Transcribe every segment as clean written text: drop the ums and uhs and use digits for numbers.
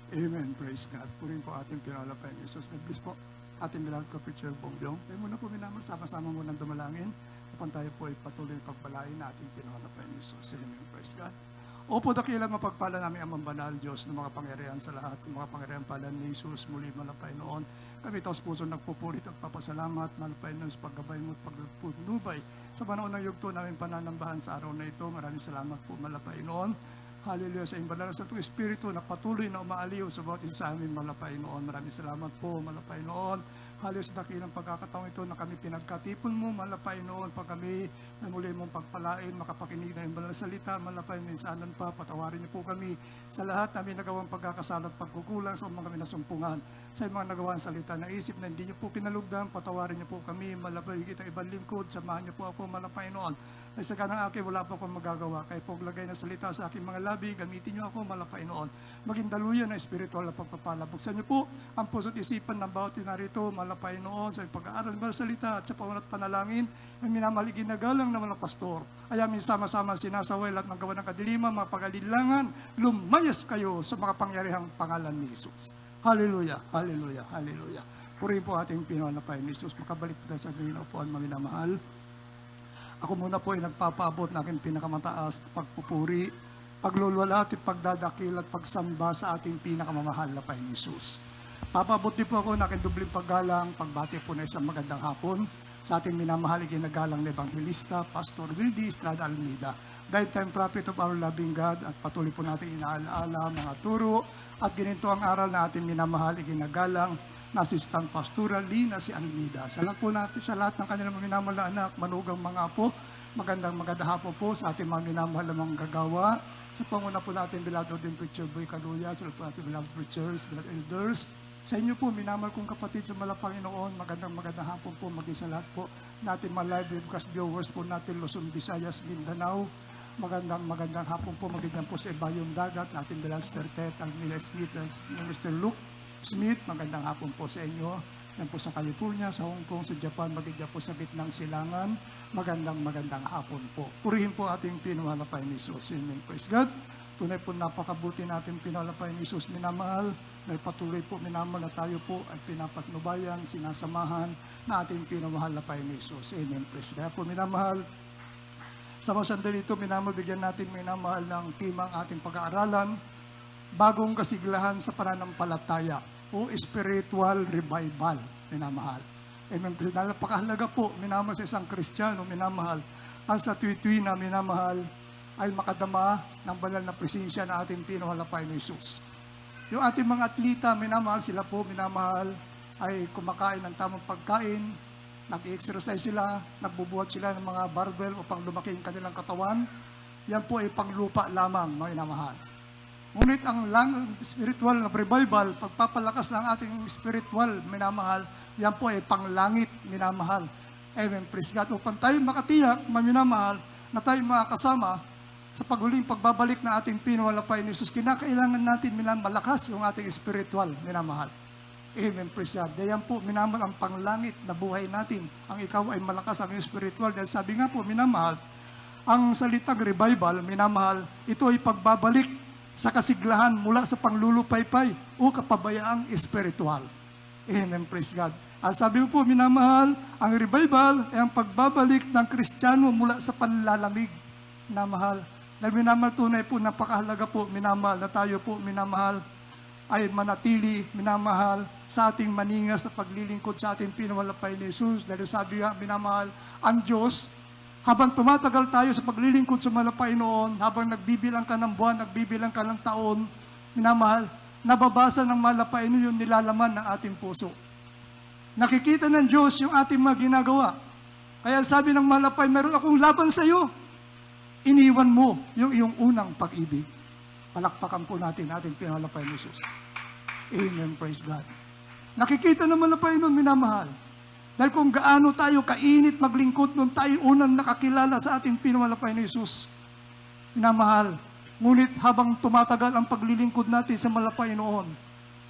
Amen. Praise God. Purin po ating pinalapay ni Jesus. God bless po ating beloved ka-preacher Bongbong. Tayo muna po minamang sama-sama muna dumalangin upang tayo po ay patuloy pagbalain na ating pinalapay ni Jesus. Amen. Praise God. Opo, dakilang mapagpala namin ang banal Diyos ng mga pangyarihan sa lahat, ng mga pangyarihan pala ni Jesus muli malapay noon. Kami taos puso nagpupurit at papasalamat, malapay noon sa paggabay mo at pagpunubay. Sa panahon ng yugto namin pananambahan sa araw na ito, maraming salamat po malapay noon. Hallelujah sa iyong banal na Santong Espiritu na patuloy na umaaliw sa bawat isa sa amin malapay noon. Maraming salamat po malapay noon. Hallelujah sa dakilang pagkakataong ito na kami pinagkatipon mo malapay noon pag kami na muli mong pagpalain, makapakinig na yung banal na salita malapay minsanan pa. Patawarin niyo po kami sa lahat namin nagawang pagkakasala at pagkukulang sa mga kami nasumpungan. Sa mga nagawang salita na isip na hindi niyo po kinalugdan, patawarin niyo po kami malapay kita ibang lingkod. Samahan niyo po ako malapay noon. Ay sa kanang akin, wala po akong magagawa. Kaya po lagay na salita sa aking mga labi, gamitin niyo ako malapay noon. Maging daluyan na espiritual na pagpapala. Buksan niyo po ang puso't isipan ng bawat narito malapay noon sa pag-aaral ng salita at sa paunat panalangin ng minamahal ginagalang na mga pastor. Ay amin sama-sama sinasaway lahat ng gawa ng kadiliman, mga pag-alilangan, lumayas kayo sa mga pangyarihang pangalan ni Jesus. Hallelujah, hallelujah, hallelujah. Purihin po ating pinalapay ni Jesus. Makabalik po tayo sa ginaupuan, mga minamahal. Ako muna po ay nagpapaabot ng aking pinakamataas na pagpupuri, paglulwalhati, pagdadakil at pagsamba sa ating pinakamamahal na Panginoon Jesus. Papaabot din po ako ng aking dubling paggalang, pagbati po na isang magandang hapon sa ating minamahal ginagalang na Evangelista, Pastor Wildy Estrada Almeida, Time Prophet of our loving God, at patuloy po natin inaalaala mga turo at ginito ang aral na ating minamahal ginagalang na Assistant Pastoral Lina si Almeida. Sa lahat po natin, sa lahat ng kanilang mga minamahal na anak, manugang mga apo, magandang hapon po sa ating mga minamahal na mga gagawa. Sa panguna po natin, beloved din Preacher Boy Kaluya, sa lahat po natin, beloved preachers, beloved elders. Sa inyo po, minamahal kong kapatid sa Panginoon, magandang hapon po, maging sa lahat po natin mga live webcast viewers po natin, Luzon, Visayas, Mindanao. Magandang hapon po, magandang po sa Ibayong Dagat, sa ating beloved Sister Tet, Almeida Smith, Minister Luke Smith, magandang hapon po sa inyo. Yan po sa California, sa Hong Kong, sa Japan, magiging po sa gitnang silangan. Magandang hapon po. Purihin po ating pinalapay ni Jesus. Amen. Praise God. Tunay po napakabuti natin pinalapay ni Jesus, minamahal. Dahil patuloy po minamahal na tayo po ay pinapatnubayan, sinasamahan na ating pinamahal ni Jesus. Amen. Praise God. Po minamahal. Sa mga sandali ito, minamahal, bigyan natin minamahal ng timang ating pag-aaralan. Bagong kasiglahan sa pananampalataya o spiritual revival, minamahal. Amen. Napakahalaga po, minamahal sa isang Kristiyano, minamahal, ang sa tuwi-tuwi na minamahal ay makadama ng banal na presensya na ating pinalapay ni Jesus. Yung ating mga atleta, minamahal, sila po, minamahal, ay kumakain ng tamang pagkain, nag-exercise sila, nagbubuhat sila ng mga barbell upang lumaki ang kanilang katawan. Yan po ay panglupa lamang, minamahal. Ngunit ang spiritual na revival, pagpapalakas ng ating spiritual, minamahal, yan po ay panglangit, minamahal. Amen, praise God. Upang tayo makatiyak, minamahal, na tayo makakasama sa paghuling pagbabalik na ating pinalapay ni Jesus, kinakailangan natin malakas yung ating spiritual, minamahal. Amen, praise God. Yan po, minamahal, ang panglangit na buhay natin. Ang ikaw ay malakas ang spiritual. Dahil sabi nga po, minamahal, ang salitang revival, minamahal, ito ay pagbabalik sa kasiglahan mula sa panglulupaypay o kapabayaang espiritual. Amen, praise God. At sabi po, minamahal, ang revival ay ang pagbabalik ng Kristiyano mula sa panlalamig. Minamahal. Dahil minamahal, tunay po, napakahalaga po, minamahal, na tayo po, minamahal, ay manatili, minamahal, sa ating maningas na paglilingkod sa ating pinalapay ni Jesus. Dahil sabi nga, minamahal, ang Diyos, habang tumatagal tayo sa paglilingkod sa malapay noon, habang nagbibilang ka ng buwan, nagbibilang ka ng taon, minamahal, nababasa ng malapay noon yung nilalaman ng ating puso. Nakikita ng Diyos yung ating mga ginagawa. Kaya sabi ng malapay, meron akong laban sa iyo. Iniwan mo yung iyong unang pag-ibig. Palakpakan po natin ating pinalapay ni Jesus. Amen, praise God. Nakikita ng malapay noon, minamahal. Dahil kung gaano tayo kainit maglingkod nung tayo unang nakakilala sa ating pinalapay ni Jesus. Minamahal, ngunit habang tumatagal ang paglilingkod natin sa malapay noon,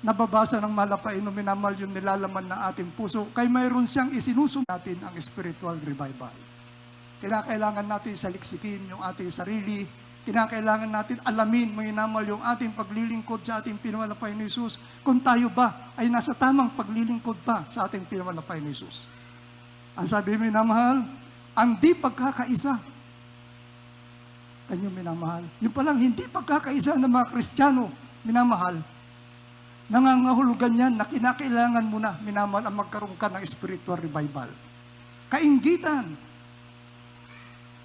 nababasa ng malapay noon, minamahal yung nilalaman ng ating puso, kaya mayroon siyang isinusum natin ang spiritual revival. Kailangan natin saliksikin yung ating sarili, kinakailangan natin alamin, manginamahal, yung ating paglilingkod sa ating pinawalapay ni Jesus, kung tayo ba ay nasa tamang paglilingkod pa sa ating pinawalapay ni Jesus. Ang sabi, minamahal, ang di pagkakaisa. Kanyo minamahal. Yung palang hindi pagkakaisa ng mga Kristiyano, minamahal, nangangahulugan yan na kinakailangan mo na, minamahal, ang magkaroon ka ng spiritual revival. Kainggitan.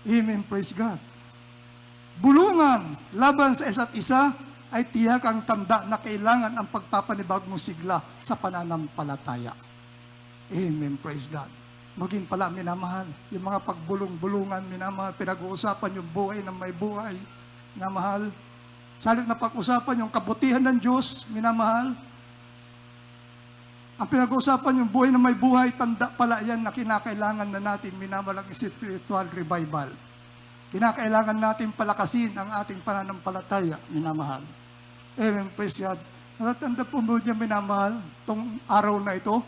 Amen, praise God. Bulungan laban sa isa't isa ay tiyak ang tanda na kailangan ang pagpapanibagong sigla sa pananampalataya. Amen, praise God. Maging pala, minamahal, yung mga pagbulong-bulungan, minamahal, pinag-uusapan yung buhay ng may buhay, minamahal. Salit na pag-usapan yung kabutihan ng Diyos, minamahal. Ang pinag-uusapan yung buhay ng may buhay, tanda pala yan na kinakailangan na natin, minamahal, ang spiritual revival. Kinakailangan natin palakasin ang ating pananampalataya, minamahal. Amen, praise God. Natatanda po mo niya, minamahal, itong araw na ito,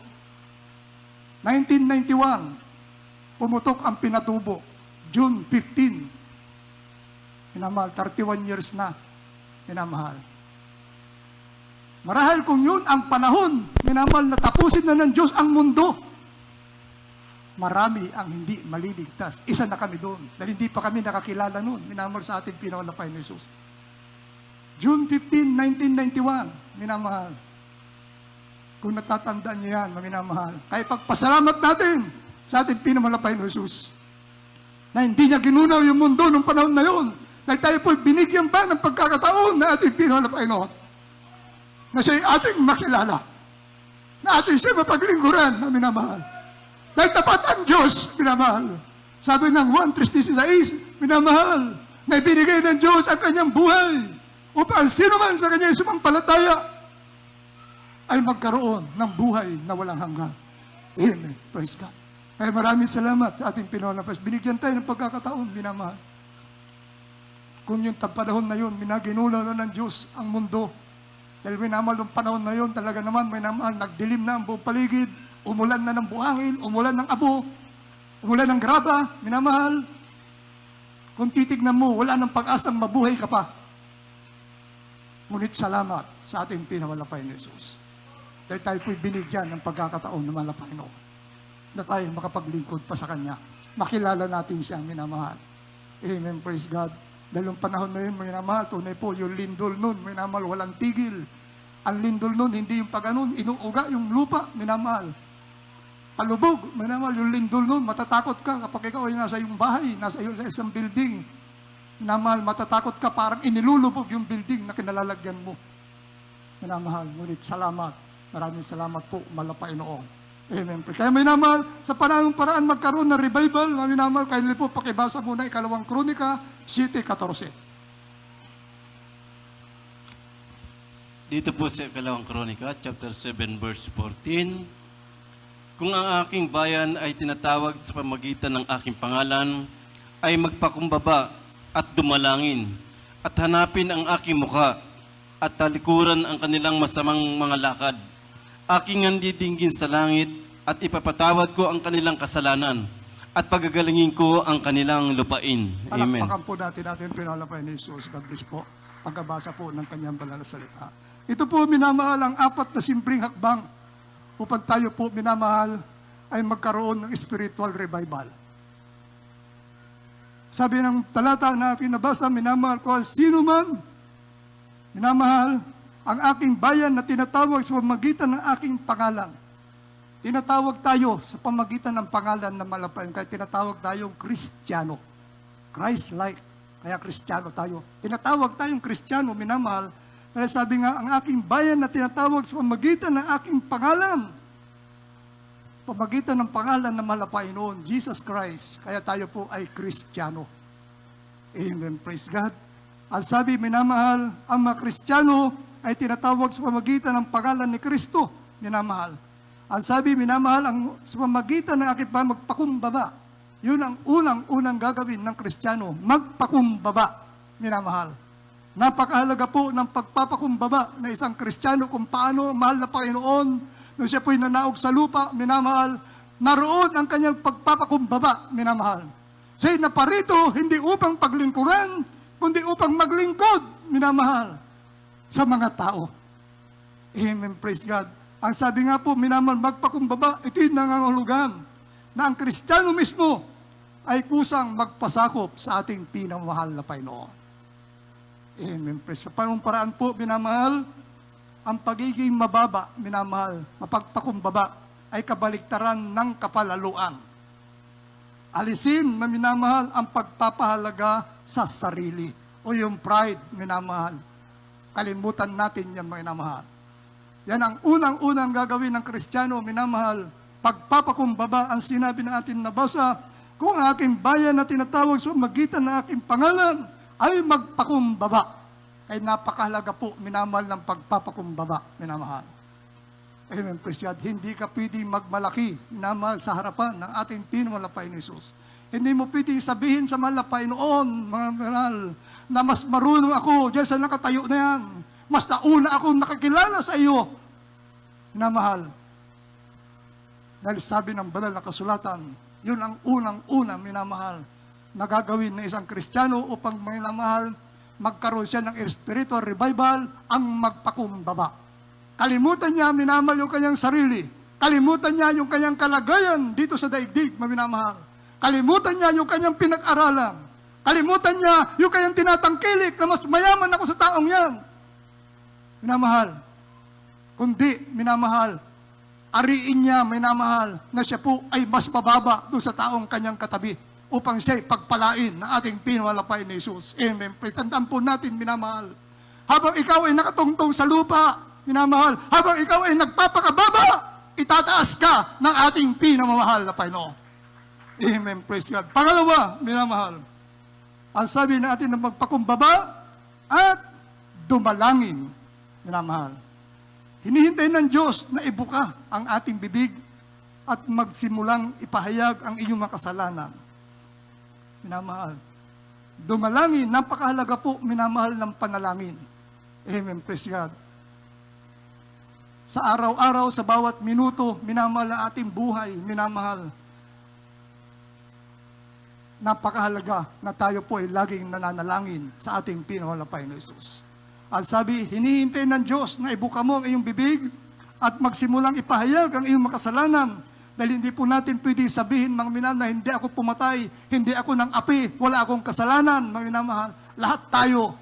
1991, pumutok ang pinatubo. June 15. Minamahal, 31 years na. Minamahal. Marahil kung yun ang panahon, minamahal, na tapusin na ng Diyos ang mundo, marami ang hindi maliligtas. Isa na kami doon. Dahil hindi pa kami nakakilala noon. Minamahal, sa ating pinawalapay ni Jesus. June 15, 1991. Minamahal. Kung natatandaan niyo yan, minamahal, kaya pagpasalamat natin sa ating pinamalapay ng Jesus na hindi niya ginunaw yung mundo nung panahon na yun. Dahil tayo po'y binigyan ba ng pagkakataon na ating pinamalapay noon na siya'y ating makilala, na ating siya mapaglingkuran, minamahal. Dahil tapat ang Diyos, minamahal. Sabi ng 1:36, minamahal, na ibinigay ng Diyos ang kanyang buhay upang sino man sa kanyang sumampalataya ay magkaroon ng buhay na walang hanggan. Amen. Praise God. Kaya maraming salamat sa ating pinawalapay. Binigyan tayo ng pagkakataon, minamahal. Kung yung panahon na yun, minaginulaw na ng Diyos ang mundo. Dahil minamahal ng panahon na yun, talaga naman, minamahal, nagdilim na ang buong paligid, umulan na ng buhangin, umulan ng abo, umulan ng graba, minamahal. Kung titignan mo, wala nang pag-asang mabuhay ka pa. Ngunit salamat sa ating pinawalapay ni Jesus. Dahil tayo po'y binigyan ng pagkakataon ng malapay noon na tayo makapaglingkod pa sa Kanya. Makilala natin siya, minamahal. Amen, praise God. Dahil yung panahon na yun, minamahal, tunay po, yung lindol nun, minamahal, walang tigil. Ang lindol nun, hindi yung pag-anon, inuuga yung lupa, minamahal. Palubog, minamahal, yung lindol nun, matatakot ka kapag ikaw ay nasa iyong bahay, nasa iyo sa isang building. Minamahal, matatakot ka, parang inilulubog yung building na kinalalagyan mo. Minamahal, ngunit salamat. Maraming salamat po, malapay noon. Amen. Kaya minamahal, sa panahong paraan magkaroon ng revival, minamahal, kayo po pakibasa muna ikalawang Kronika, 7:14. Dito po sa ikalawang Kronika, chapter 7, verse 14. Kung ang aking bayan ay tinatawag sa pamagitan ng aking pangalan, ay magpakumbaba at dumalangin, at hanapin ang aking mukha, at talikuran ang kanilang masamang mga lakad. Aking handidinggin sa langit, at ipapatawad ko ang kanilang kasalanan, at pagagalingin ko ang kanilang lupain. Amen. Palakpakan po natin pinalapay ni Jesus. God bless po. Pagkabasa po ng kanyang banal na salita. Ito po, minamahal, ang 4 na simpleng hakbang upang tayo po, minamahal, ay magkaroon ng spiritual revival. Sabi ng talata na pinabasa, minamahal ko, sino man, minamahal, ang aking bayan na tinatawag sa pamagitan ng aking pangalan. Tinatawag tayo sa pamagitan ng pangalan na malapay. Kaya tinatawag tayong Kristiyano. Christ-like. Kaya Kristiyano tayo. Tinatawag tayong Kristiyano, minamahal. Kaya sabi nga, ang aking bayan na tinatawag sa pamagitan ng aking pangalan. Pamagitan ng pangalan na malapay noon, Jesus Christ. Kaya tayo po ay Kristiyano. Amen. Praise God. Ang sabi, minamahal, ang mga Kristiyano ay tinatawag sa pamagitan ng pangalan ni Kristo, minamahal. Ang sabi, minamahal, ang sa pamagitan ng aking magpakumbaba. Yun ang unang gagawin ng Kristiyano, magpakumbaba, minamahal. Napakahalaga po ng pagpapakumbaba na isang Kristiyano kung paano mahal na Panginoon, nung siya po'y nanaog sa lupa, minamahal, naroon ang kanyang pagpapakumbaba, minamahal. Siya'y naparito, hindi upang paglingkuran, kundi upang maglingkod, minamahal, sa mga tao. Amen, praise God. Ang sabi nga po, minamahal, magpakumbaba, ito'y nangangahulugan na ang Kristiyano mismo ay kusang magpasakop sa ating pinamahal na Panginoon. Amen, praise God. Panong paraan po, minamahal, ang pagiging mababa, minamahal, mapagpakumbaba, ay kabaliktaran ng kapalaluan. Alisin, minamahal, ang pagpapahalaga sa sarili o yung pride, minamahal. Kalimutan natin yan, minamahal. Yan ang unang-unang gagawin ng Kristiyano, minamahal. Pagpapakumbaba, ang sinabi natin na basa, kung ang aking bayan na tinatawag sa magitan ng aking pangalan, ay magpakumbaba. Ay napakahalaga po, minamahal, ng pagpapakumbaba, minamahal. Amen, praise God. Hindi ka pwedeng magmalaki, minamahal, sa harapan ng ating pinamalapain ni Jesus. Hindi mo pwedeng sabihin sa malapain noon, mga mahal, na mas marunong ako, dyan sa nakatayo na yan. Mas nauna akong nakakilala sa iyo, minamahal. Dahil sabi ng banal na kasulatan, yun ang unang-una, minamahal, na gagawin ng isang Kristiyano upang, minamahal, magkaroon siya ng spiritual revival, ang magpakumbaba. Kalimutan niya, minamahal, yung kanyang sarili. Kalimutan niya yung kanyang kalagayan dito sa daigdig, minamahal. Kalimutan niya yung kanyang pinag-aralan. Kalimutan niya yung kanyang tinatangkilik na mas mayaman ako sa taong yan. Minamahal. Kundi, minamahal, ariin niya, minamahal, na siya po ay mas mababa doon sa taong kanyang katabi upang siya'y pagpalain na ating pinawalapay ni Jesus. Amen. Tandaan po natin, minamahal. Habang ikaw ay nakatungtong sa lupa, minamahal, habang ikaw ay nagpapakababa, itataas ka ng ating pinamamahal na Panginoon. Amen, praise God. Pangalawa, minamahal, ang sabi natin na magpakumbaba at dumalangin, minamahal. Hinihintay ng Diyos na ibuka ang ating bibig at magsimulang ipahayag ang iyong makasalanan. Minamahal, dumalangin, napakahalaga po, minamahal, ng panalangin. Amen, praise God. Sa araw-araw, sa bawat minuto, minamahal ang ating buhay, minamahal. Napakahalaga na tayo po ay laging nananalangin sa ating pinawalapay na Jesus. At sabi, hinihintay ng Diyos na ibuka mo ang iyong bibig at magsimulang ipahayag ang iyong makasalanan. Dahil hindi po natin pwede sabihin, mga minamahal, na hindi ako pumatay, hindi ako ng api, wala akong kasalanan, mga minamahal. Lahat tayo,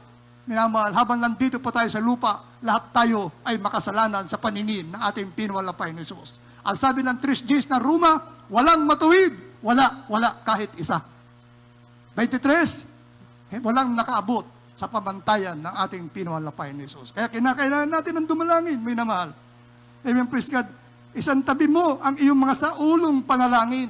minamahal, habang nandito po tayo sa lupa, lahat tayo ay makasalanan sa paningin ng ating pinawalapay ni Jesus. Ang sabi ng 3 Gs na Roma, walang matuwid, wala kahit isa. 23, walang nakaabot sa pamantayan ng ating pinawalapay ni Jesus. Kaya kinakailangan natin ng dumalangin, minamahal. Amen, praise God. Isang tabi mo ang iyong mga saulong panalangin.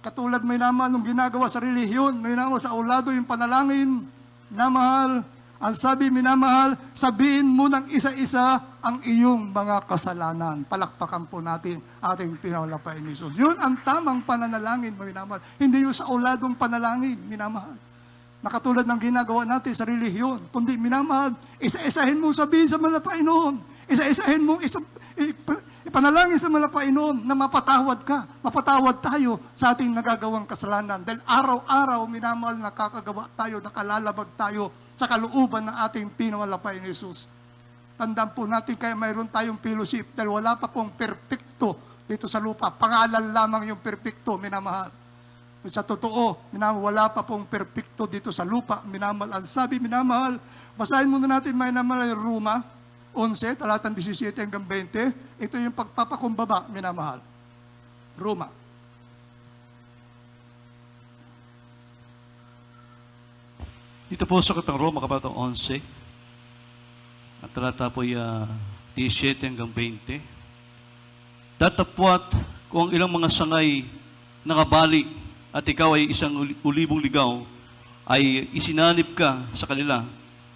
Katulad, minamahal, nung ginagawa sa relihiyon, minamahal, sa ulado yung panalangin, minamahal, ang sabi, minamahal, sabihin mo ng isa-isa ang iyong mga kasalanan. Palakpakan po natin ating pinawalapay ni Jesus. Yun ang tamang pananalangin, minamahal. Hindi yung sa uladong panalangin, minamahal. Nakatulad ng ginagawa natin sa relihiyon. Kundi, minamahal, isa-isahin mo sabihin sa malapay noon. Isa-isahin mo, ipanalangin sa malapay noon na mapatawad ka. Mapatawad tayo sa ating nagagawang kasalanan. Dahil araw-araw, minamahal, nakakagawa tayo, nakalalabag tayo sa kalooban ng ating pinawalapay ni Jesus. Tandaan po natin, kaya mayroon tayong fellowship dahil wala pa pong perpekto dito sa lupa. Pangalan lamang yung perpekto, minamahal. Sa totoo, minamahal, wala pa pong perpekto dito sa lupa, minamahal. Ang sabi, minamahal, basahin muna natin, minamahal, Roma 11, talatang 17 hanggang 20. Ito yung pagpapakumbaba, minamahal. Roma. Dito po sa Katang Roma, Kabatang 11, at talata po 17 hanggang 20. Datapwat kung ang ilang mga sangay nakabali at ikaw ay isang ulibong ligaw, ay isinanib ka sa kanila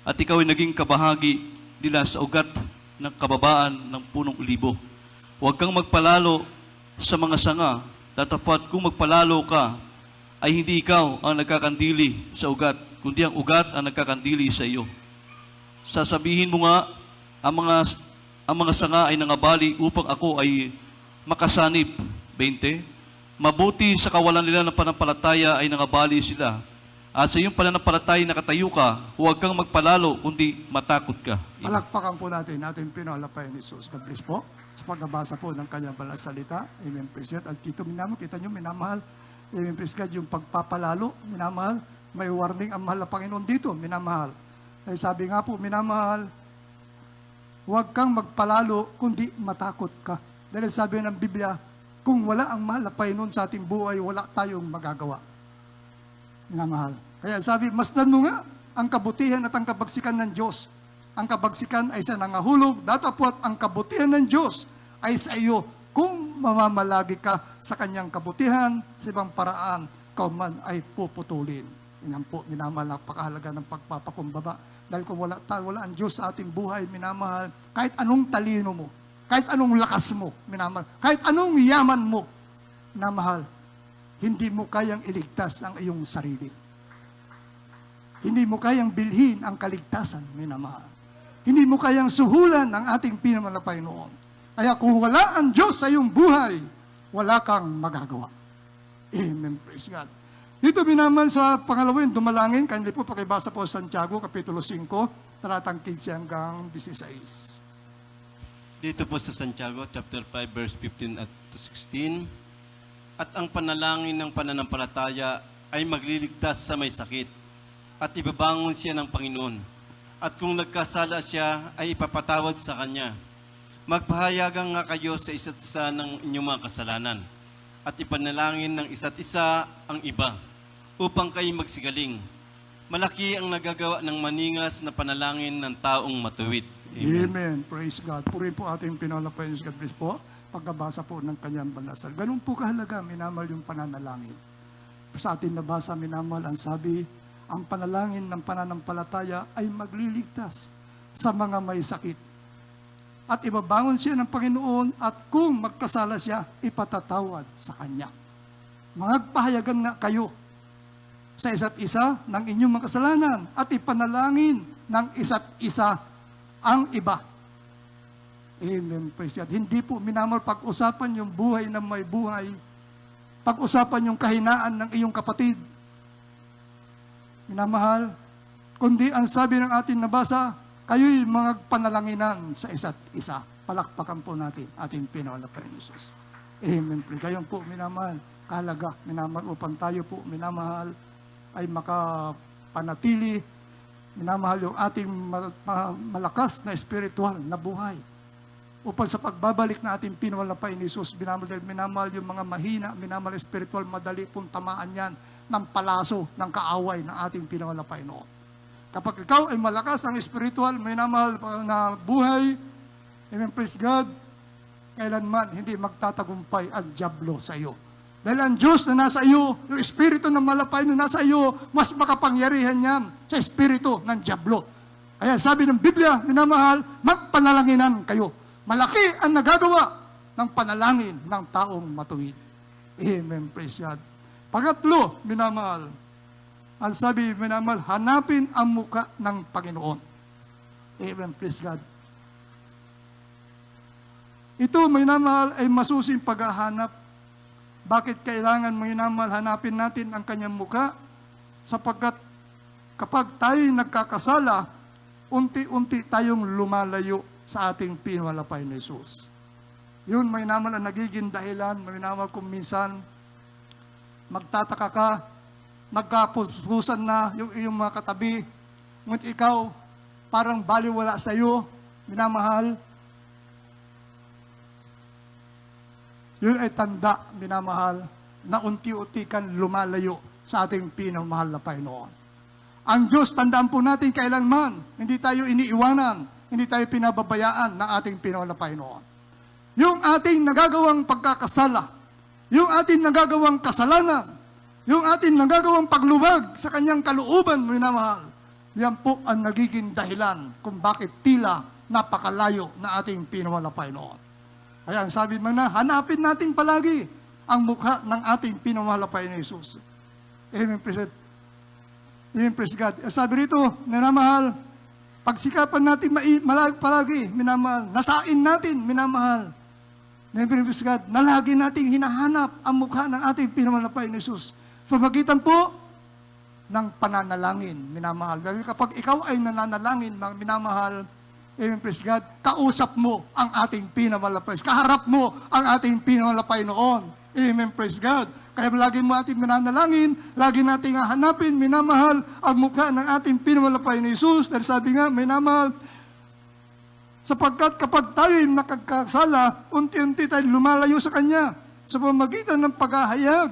at ikaw ay naging kabahagi nila sa ugat ng kababaan ng punong ulibo. Huwag kang magpalalo sa mga sanga, datapwat kung magpalalo ka, ay hindi ikaw ang nagkakandili sa ugat, kundi ang ugat ang nagkakandili sa iyo. Sasabihin mo nga, ang mga sanga ay nangabali upang ako ay makasanib. 20. Mabuti sa kawalan nila ng panampalataya ay nangabali sila. At sa iyong pananampalataya nakatayo ka, huwag kang magpalalo, kundi matakot ka. Palakpakan po natin ating pinalapay ni Jesus. God bless po sa pagbabasa po ng kanyang banal na salita. Amen. Praise God. At dito kita nyo, minamahal. Amen. Praise God. Yung pagpapalalo, minamahal. May warning ang mahal na Panginoon dito, minamahal. Ay sabi nga po, minamahal, huwag kang magpalalo, kundi matakot ka. Dahil sabi ng Biblia, kung wala ang mahal na Panginoon sa ating buhay, wala tayong magagawa. Minamahal. Kaya sabi, masdan mo nga ang kabutihan at ang kabagsikan ng Diyos. Ang kabagsikan ay sa nangahulog, datapwat ang kabutihan ng Diyos ay sa iyo kung mamamalagi ka sa kanyang kabutihan, sa ibang paraan, kauman ay puputulin. Yan po, minamahal, napakahalaga ng pagpapakumbaba. Dahil kung wala ang Diyos sa ating buhay, minamahal, kahit anong talino mo, kahit anong lakas mo, minamahal, kahit anong yaman mo, minamahal, hindi mo kayang iligtas ang iyong sarili. Hindi mo kayang bilhin ang kaligtasan, minamahal. Hindi mo kayang suhulan ang ating pinamahal na Panginoon. Kaya kung wala ang Diyos sa iyong buhay, wala kang magagawa. Amen. Praise God. Dito minamahal sa pangalawin, dumalangin, kanili po pakibasa po Santiago, Kapitulo 5, talatang 15 hanggang 16. Dito po sa Santiago, chapter 5, verse 15 at 16. At ang panalangin ng pananampalataya ay magliligtas sa may sakit at ibabangon siya ng Panginoon. At kung nagkasala siya, ay ipapatawad sa kanya. Magpahayagan nga kayo sa isa't isa ng inyong mga kasalanan at ipanalangin ng isa't isa ang iba upang kayo magsigaling. Malaki ang nagagawa ng maningas na panalangin ng taong matuwid. Amen. Praise God. Purihin po ating pinalapay ni God bless po. Pagkabasa po ng kanyang banasal. Ganun po kahalaga, minamahal yung pananalangin. Sa ating nabasa, minamahal ang sabi, ang panalangin ng pananampalataya ay magliligtas sa mga may sakit. At ibabangon siya ng Panginoon at kung magkasala siya, ipatatawad sa Kanya. Magpahayagan nga kayo sa isa't isa ng inyong mga kasalanan at ipanalangin ng isa't isa ang iba. Amen. Praise God. Hindi po minamahal pag-usapan yung buhay ng may buhay. Pag-usapan yung kahinaan ng iyong kapatid. Minamahal. Kundi ang sabi ng ating nabasa, kayo'y mga panalanginan sa isa't isa. Palakpakan po natin ating pinawalapay ni Jesus. Amen. Gayon po, minamahal. Kahalaga, minamahal upang tayo po, minamahal, ay makapanatili, minamahal yung ating malakas na espiritual na buhay. Upang sa pagbabalik na ating pinawalapay ni Jesus, minamahal yung mga mahina, minamahal espiritual, madali pong tamaan yan ng palaso, ng kaaway ng ating pinawalapay noon. Kapag ikaw ay malakas ang espiritual, minamahal na buhay, amen, praise God, kailanman hindi magtatagumpay ang dyablo sa iyo. Dahil ang Diyos na nasa iyo, yung espiritu ng malapay na nasa iyo, mas makapangyarihan yan sa espiritu ng dyablo. Kaya sabi ng Biblia, minamahal, magpanalanginan kayo. Malaki ang nagagawa ng panalangin ng taong matuwid. Amen, praise God. Pangatlo, minamahal, ang sabi, minamahal, hanapin ang muka ng Panginoon. Amen, praise God. Ito, minamahal, ay masusing paghahanap. Bakit kailangan, minamahal, hanapin natin ang kanyang muka? Sapagkat kapag tayo nagkakasala, unti-unti tayong lumalayo sa ating pinawalapay ni Jesus. Yun, minamahal, ang nagiging dahilan, minamahal, kung minsan magtataka ka, nagkapupusan na yung iyong mga katabi, ngunit ikaw, parang baliwala sa iyo, minamahal. Yun ay tanda, minamahal, na unti-unti kang lumalayo sa ating pinamahal na Panginoon. Ang Diyos, tandaan po natin kailanman, hindi tayo iniiwanan, hindi tayo pinababayaan ng ating pinamahal na Panginoon. Yung ating nagagawang pagkakasala, yung ating nagagawang kasalanan, yung ating nagagawang paglubag sa kanyang kalooban, minamahal, yan po ang nagiging dahilan kung bakit tila napakalayo na ating pinamahal na Panginoon. Kaya ang sabi mo na, hanapin natin palagi ang mukha ng ating pinamahal na Panginoon Jesus. Amen, praise God. Sabi rito, minamahal, pagsikapan natin palagi, minamahal, nasain natin, minamahal. Amen, praise God, na lagi nating hinahanap ang mukha ng ating pinamahal na Panginoon Jesus. Pamagitan po ng pananalangin, minamahal. Dahil kapag ikaw ay nananalangin, minamahal, amen, praise God, kausap mo ang ating pinamalapay. Kaharap mo ang ating pinamalapay noon. Amen, praise God. Kaya lagi mo ating nananalangin, lagi nating hahanapin, minamahal, ang mukha ng ating pinamalapay na Jesus. Dahil sabi nga, minamahal, sapagkat kapag tayo'y nakagkasala, unti-unti tayo lumalayo sa Kanya sa pamamagitan ng paghahayag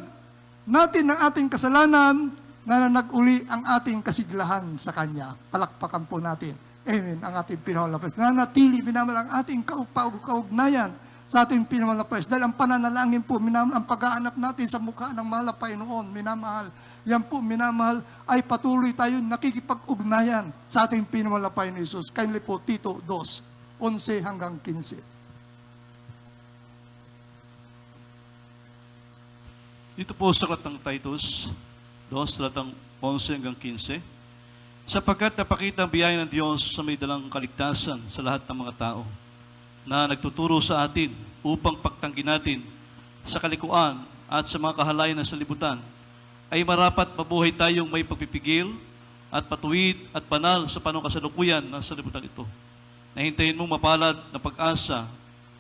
natin ng ating kasalanan na nag-uli ang ating kasiglahan sa Kanya. Palakpakan po natin. Amen. Ang ating pinamalapay. Nanatili, minamahal, ang ating kaugnayan sa ating pinamalapay. Dahil ang pananalangin po, minamahal, ang paghahanap natin sa mukha ng malapay noon, minamahal, yan po, minamahal, ay patuloy tayo nakikipag-ugnayan sa ating pinamalapay ni Jesus. Kindly po, Tito 2, 11 hanggang 15. Dito po sa aklat ng Titus, 2, talatang 11 hanggang 15. Sapagkat napakita ang biyaya ng Diyos sa may dalang kaligtasan sa lahat ng mga tao na nagtuturo sa atin upang pagtanggi natin sa kalikuan at sa mga kahalayan ng salibutan, ay marapat mabuhay tayong may pagpipigil at patuwid at banal sa panong kasalukuyan ng salibutan ito. Nahintayin mong mapalad na pag-asa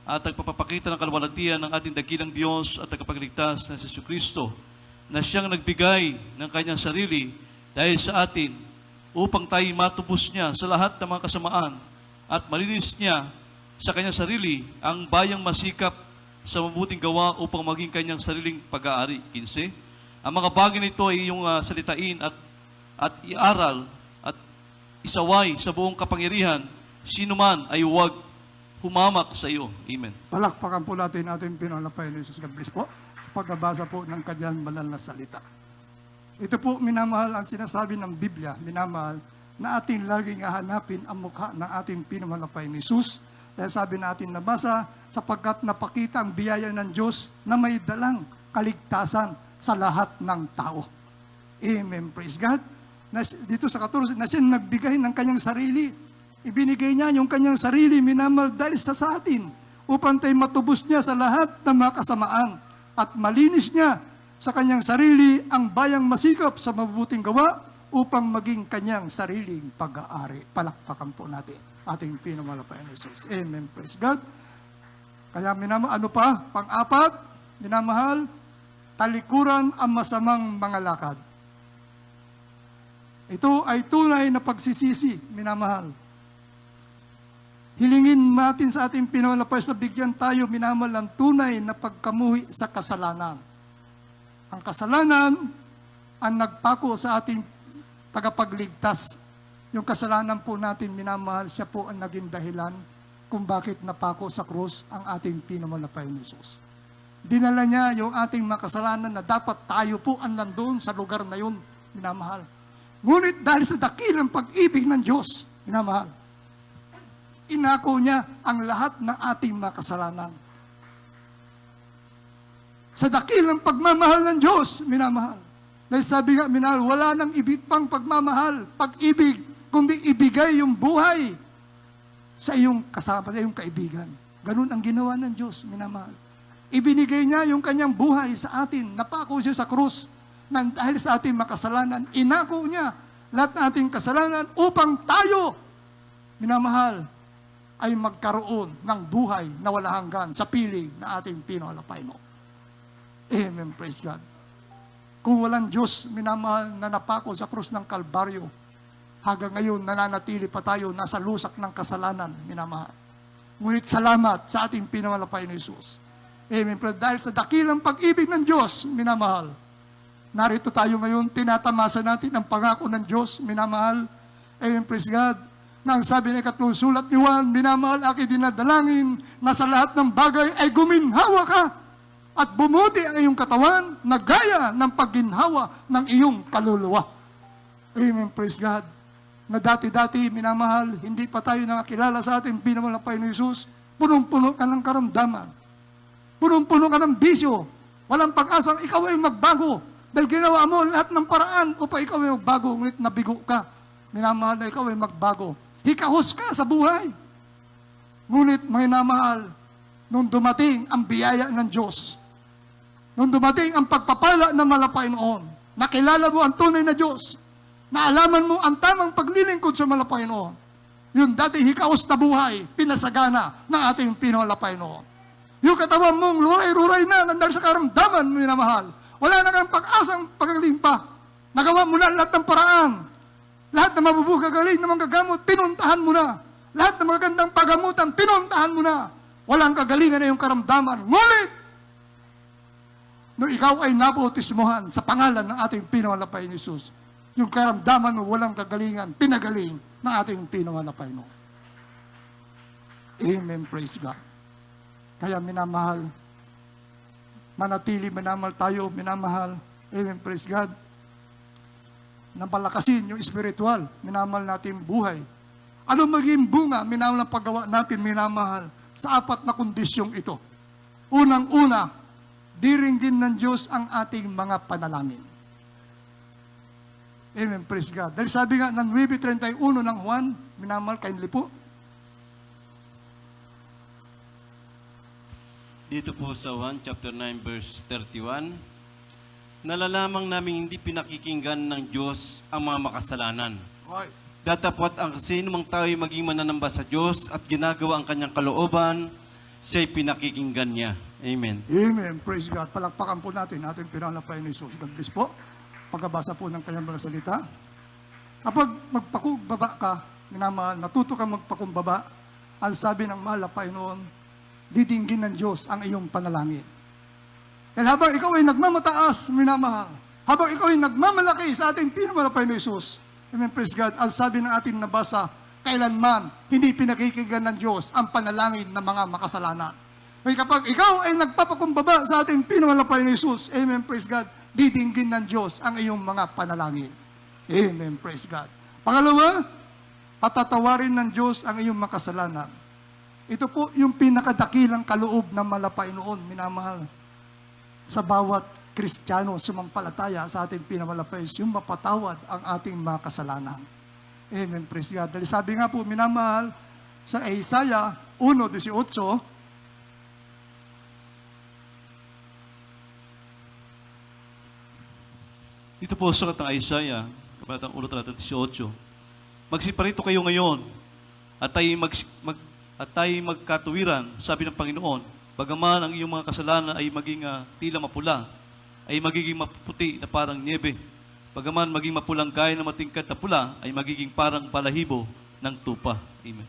at nagpapakita ng kalwalhatian ng ating dakilang Diyos at tagapagligtas na si Jesucristo, na siyang nagbigay ng kanyang sarili dahil sa atin upang tayo matubos niya sa lahat ng mga kasamaan at malinis niya sa kanyang sarili ang bayang masikap sa mabuting gawa upang maging kanyang sariling pag-aari. 15. Ang mga bagay nito ay iyong salitain at iaral at isaway sa buong kapangyarihan. Sino man ay huwag humamak sa iyo. Amen. Palakpakan po natin ating pinalapay ni Jesus. God bless po. Sa pagbabasa po ng kanyang banal na salita. Ito po, minamahal, ang sinasabi ng Biblia, minamahal, na ating laging hahanapin ang mukha ng ating pinalapay ni Jesus. Dahil sabi natin nabasa, sapagkat napakita ang biyaya ng Diyos na may dalang kaligtasan sa lahat ng tao. Amen. Praise God. Dito sa 14, na siya nagbigay ng kanyang sarili. Ibinigay niya yung kanyang sarili, minamahal, dahil sa atin, upang tayo matubos niya sa lahat ng mga kasamaan at malinis niya sa kanyang sarili ang bayang masikap sa mabubuting gawa upang maging kanyang sariling pag-aari. Palakpakan po natin ating pinamalapay ni Jesus. Amen. Praise God. Kaya minamahal, ano pa? Pang-apat, minamahal, talikuran ang masamang mga lakad. Ito ay tunay na pagsisisi, minamahal. Hilingin natin sa ating pinamalapay sa bigyan tayo, minamahal, ng tunay na pagkamuhi sa kasalanan. Ang kasalanan ang nagpako sa ating tagapagligtas. Yung kasalanan po natin, minamahal, siya po ang naging dahilan kung bakit napako sa krus ang ating pinamalapay ni Jesus. Dinala niya yung ating mga kasalanan na dapat tayo po ang nandun sa lugar na yun, minamahal. Ngunit dahil sa dakilang pag-ibig ng Diyos, minamahal, inako niya ang lahat ng ating mga kasalanan. Sa dakilang pagmamahal ng Diyos, minamahal. Dahil sabi nga, minamahal, wala nang ibig pang pagmamahal, pag-ibig, kundi ibigay yung buhay sa iyong kasama, sa iyong kaibigan. Ganun ang ginawa ng Diyos, minamahal. Ibinigay niya yung kanyang buhay sa atin. Napako siya sa krus. Dahil sa ating makasalanan, inako niya lahat ng ating kasalanan upang tayo, minamahal, ay magkaroon ng buhay na wala hanggan sa piling na ating pinalapay mo. Amen. Praise God. Kung walang Diyos, minamahal, na napako sa krus ng Kalbaryo, hanggang ngayon nananatili pa tayo nasa lusak ng kasalanan, minamahal. Ngunit salamat sa ating pinalapay ni Jesus. Amen. Dahil sa dakilang pag-ibig ng Diyos, minamahal, narito tayo ngayon, tinatamasa natin ang pangako ng Diyos, minamahal. Amen. Praise God. Nang sabi ng 3 sulat ni Juan, minamahal, aking dinadalangin na sa lahat ng bagay ay guminhawa ka at bumuti ang iyong katawan na gaya ng pagginhawa ng iyong kaluluwa. Amen. Praise God. Na dati-dati, minamahal, hindi pa tayo nakakilala sa ating pinamalapay ni Jesus, punong-puno ka ng karamdaman. Punong-puno ka ng bisyo. Walang pag-asang ikaw ay magbago. Dahil ginawa mo lahat ng paraan upang ikaw ay magbago, ngunit nabigo ka. Minamahal na ikaw ay magbago. Hikahos ka sa buhay. Ngunit, minamahal, nung dumating ang biyaya ng Diyos, nung dumating ang pagpapala ng malapay noon, nakilala mo ang tunay na Diyos, Naalaman mo ang tamang paglilingkod sa Panginoon. Yung dati hikaos na buhay, pinasagana ng ating Panginoon. Yung katawan mong luray-ruray na, nandang sa karamdaman, minamahal. Wala na kang pag-asang pagaling pa. Nagawa mo na lahat ng paraan. Lahat ng mabubugagaling na manggagamot, pinuntahan mo na. Lahat ng magagandang pagamutan, pinuntahan mo na. Walang kagalingan na yung karamdaman. Ngunit, nung ikaw ay nabautismohan sa pangalan ng ating Panginoon Jesus, yung karamdaman mo walang kagalingan, pinagaling ng ating Panginoon. Amen, praise God. Kaya minamahal, manatili, minamahal tayo, minamahal. Amen, praise God. Napalakasin yung spiritual, minamahal natin buhay. Ano maging bunga, minamahal ang paggawa natin, minamahal, sa apat na kondisyong ito. Unang-una, diringgin ng Diyos ang ating mga panalangin. Amen, praise God. Dahil sabi nga ng 9:31 ng Juan, minamahal, kindly po. Dito po sa 1 chapter 9 verse 31, nalalamang namin hindi pinakikinggan ng Diyos ang mga makasalanan. Okay. Datapwat ang sino mang tao'y maging mananamba sa Diyos at ginagawa ang kanyang kalooban, siya'y pinakikinggan niya. Amen. Amen, praise God. Palakpakan po natin ating Panginoon Jesus. God bless po. Pagkabasa po ng kanyang mga salita. Kapag magpakumbaba ka, minamahal, natuto ka magpakumbaba, ang sabi ng mahal na Panginoon, didinggin ng Diyos ang iyong panalangin. Dahil habang ikaw ay nagmamataas, minamahal, habang ikaw ay nagmamalaki sa ating Panginoon Jesus, amen, praise God, ang sabi ng ating nabasa, kailanman hindi pinakikinggan ng Diyos ang panalangin ng mga makasalanan. Kaya kapag ikaw ay nagpapakumbaba sa ating Panginoon Jesus, amen, praise God, didinggin ng Diyos ang iyong mga panalangin. Amen, praise God. Pangalawa, patatawarin ng Diyos ang iyong makasalanan. Ito po yung pinakadakilang kaloob ng Panginoon, minamahal, sa bawat Kristiyano, sumampalataya sa ating pinamalapais, yung mapatawad ang ating mga kasalanan. Amen, praise God. Dahil sabi nga po, minamahal, sa Isaiah 1:18, Dito po sa katang Isaiah, kabatang 1:18, magsiparito kayo ngayon at tayo magkatuwiran, sabi ng Panginoon, bagaman ang iyong mga kasalanan ay maging tila mapula, ay magiging maputi na parang niebe. Bagaman maging mapulang gaya na matingkad na pula, ay magiging parang balahibo ng tupa. Amen.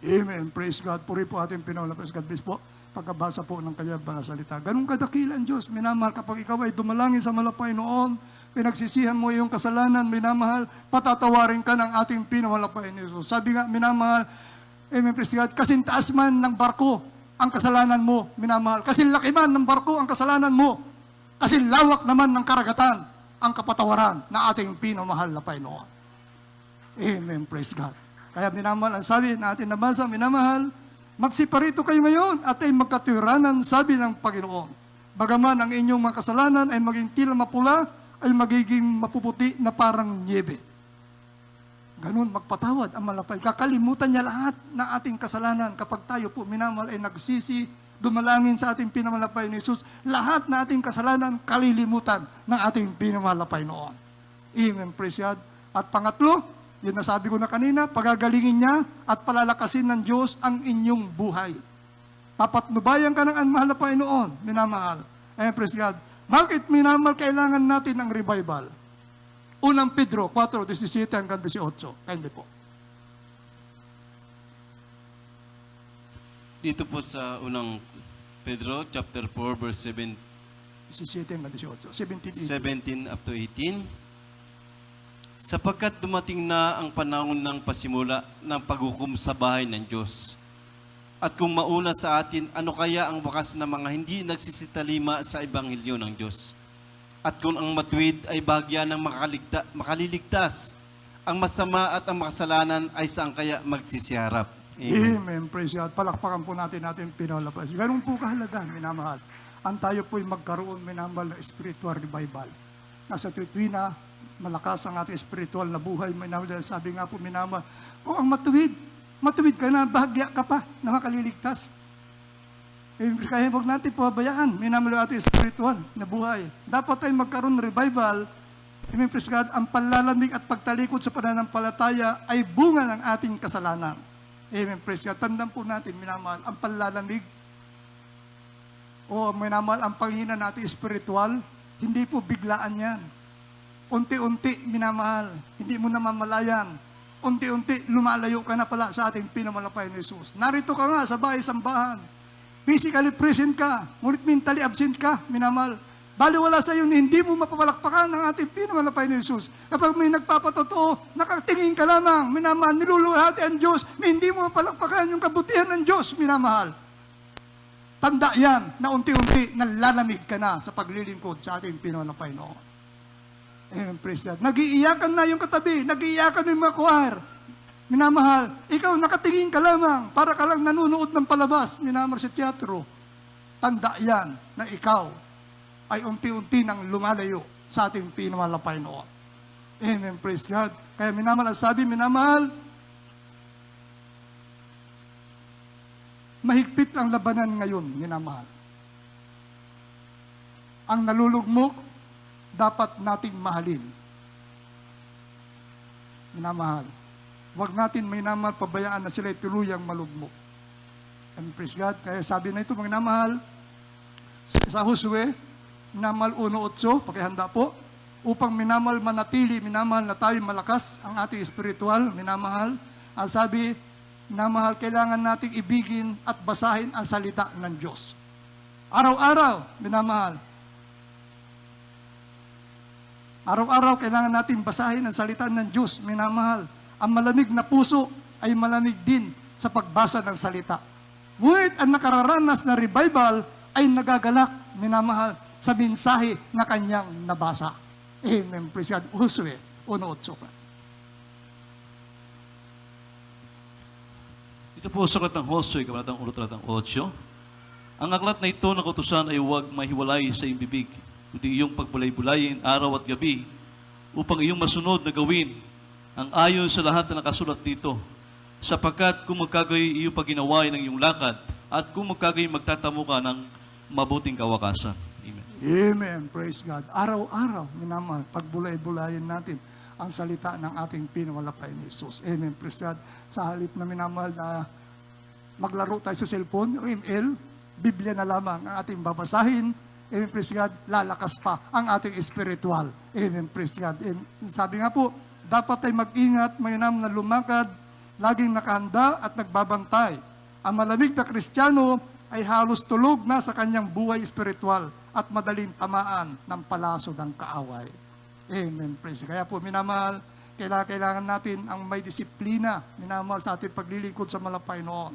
amen, praise God. Puri po ating Panginoon, praise God, bless po. Pagkabasa po ng kanyang mga salita. Ganun kadakilan Diyos, minamahal, kapag ikaw ay dumalangin sa Panginoon, pinagsisihan mo iyong kasalanan, minamahal, patatawarin ka ng ating Panginoon Jesus. Sabi nga, minamahal, amen, praise God, kasing taas man ng barko ang kasalanan mo, minamahal. Kasing laki man ng barko ang kasalanan mo. Kasing lawak naman ng karagatan ang kapatawaran na ating pinamahal na Panginoon. Amen, praise God. Kaya minamahal, ang sabi natin nabasa, minamahal, magsiparito kayo ngayon at ay magkatwiranan, sabi ng Panginoon. Bagaman ang inyong mga kasalanan ay maging tila mapula, ay magiging mapuputi na parang niebe. Ganun, magpatawad ang malapay. Kakalimutan niya lahat ng ating kasalanan kapag tayo po, minamahal, ay nagsisi, dumalangin sa ating pinamalapay ni Jesus. Lahat na ating kasalanan, kalilimutan ng ating pinamalapay noon. Amen, praise God. At pangatlo, yun na sabi ko na kanina, pagagalingin niya at palalakasin ng Diyos ang inyong buhay. Papatnubayan ka ng mahal na Panginoon, minamahal. Amen, praise God. Bakit minamahal kailangan natin ang revival? Unang Pedro 4:17 hanggang 18. Kindly po. Dito po sa unang Pedro, chapter 4, verse 17 hanggang 18. 17 up to 18. Sapagkat dumating na ang panahon ng pasimula ng paghukom sa bahay ng Diyos. At kung mauna sa atin, ano kaya ang wakas na mga hindi nagsisitalima sa Ebanghelyo ng Diyos? At kung ang matuwid ay bahagya ng makaliligtas, ang masama at ang makasalanan ay saan kaya magsisiharap? Amen. Amen. Praise God. Palakpakan po natin pinalabas. Ganun po kahalaga, minamahal. Ang tayo po'y magkaroon, minamahal, na spiritual revival. Nasa Tritwina, malakas ang ating spiritual na buhay. Minamahal, sabi nga po, minamahal, kung ang matuwid ka na, bahagya ka pa na makaliligtas. Kaya huwag natin pabayaan, minamahal ating spiritual na buhay. Dapat tayo magkaroon ng revival, Amen, praise God. Ang panlalamig at pagtalikod sa pananampalataya ay bunga ng ating kasalanan. Amen, praise God. Tandaan po natin, minamahal, ang panlalamig o minamahal, ang panghina natin spiritual, hindi po biglaan yan. Unti-unti, minamahal, hindi mo namamalayan. Unti-unti, lumalayo ka na pala sa ating pinamalapay ni Jesus. Narito ka nga sa bahay-sambahan. Physically present ka, ngunit mentally absent ka, minamahal. Baliwala sa iyo, hindi mo mapapalakpakan ang ating pinamalapay ni Jesus. Kapag may nagpapatotoo, nakatingin ka lamang, minamahal, niluluhati ang Diyos, na hindi mo mapalakpakan yung kabutihan ng Diyos, minamahal. Tanda yan, na unti-unti, nalalamig ka na sa paglilingkod sa ating pinamalapay noon. Amen, praise God. Nag-iiyakan na yung katabi, nag-iiyakan na yung mga choir. Minamahal, ikaw nakatingin ka lamang, para ka lang nanunood ng palabas, minamahal sa teatro. Tanda yan, na ikaw ay unti-unti nang lumalayo sa ating pinamalapay noon. Amen, praise God. Kaya minamahal, sabi, minamahal, mahigpit ang labanan ngayon, minamahal. Ang nalulugmok, dapat nating mahalin. Minamahal, huwag natin minamahal pabayaan na sila'y tuluyang malugmok. And praise God. Kaya sabi na ito, minamahal, sa Josue, minamahal 1:8, pakihanda po, upang minamahal manatili, minamahal na tayo malakas ang ating spiritual, minamahal. Ang sabi, minamahal, kailangan nating ibigin at basahin ang salita ng Diyos. Araw-araw, minamahal. Araw-araw, kailangan natin basahin ang salita ng Diyos, minamahal. Ang malamig na puso ay malamig din sa pagbasa ng salita. Ngunit ang nakararanas na revival ay nagagalak, minamahal, sa mensahe na kanyang nabasa. Amen. Praise God. Josue 1:8. Ito po sa aklat ng Josue, kabanatang 1:8. Ang aklat na ito ng kautusan ay huwag mahiwalay sa iyong bibig, kundi iyong pagbulay-bulayin araw at gabi, upang iyong masunod na gawin ang ayon sa lahat na nakasulat dito, sapagkat kung magkagay iyong paginaway ng iyong lakad, at kung magkagay magtatamo ka ng mabuting kawakasan. Amen. Amen. Praise God. Araw-araw, minamahal, pagbulay-bulayin natin ang salita ng ating pinamalapay ni Jesus. Amen. Praise God. Sa halip na minamahal na maglaro tayo sa cellphone, o email, Biblia na lamang ang ating babasahin. Amen. Praise God. Lalakas pa ang ating spiritual. Amen. Praise God. And sabi nga po, dapat ay mag-ingat, mainam na lumakad, laging nakahanda at nagbabantay. Ang malamig na Kristiyano ay halos tulog na sa kanyang buhay spiritual at madaling tamaan ng palaso ng kaaway. Amen. Praise God. Kaya po, minamahal, kailangan natin ang may disiplina, minamahal, sa ating paglilingkod sa malapay noon.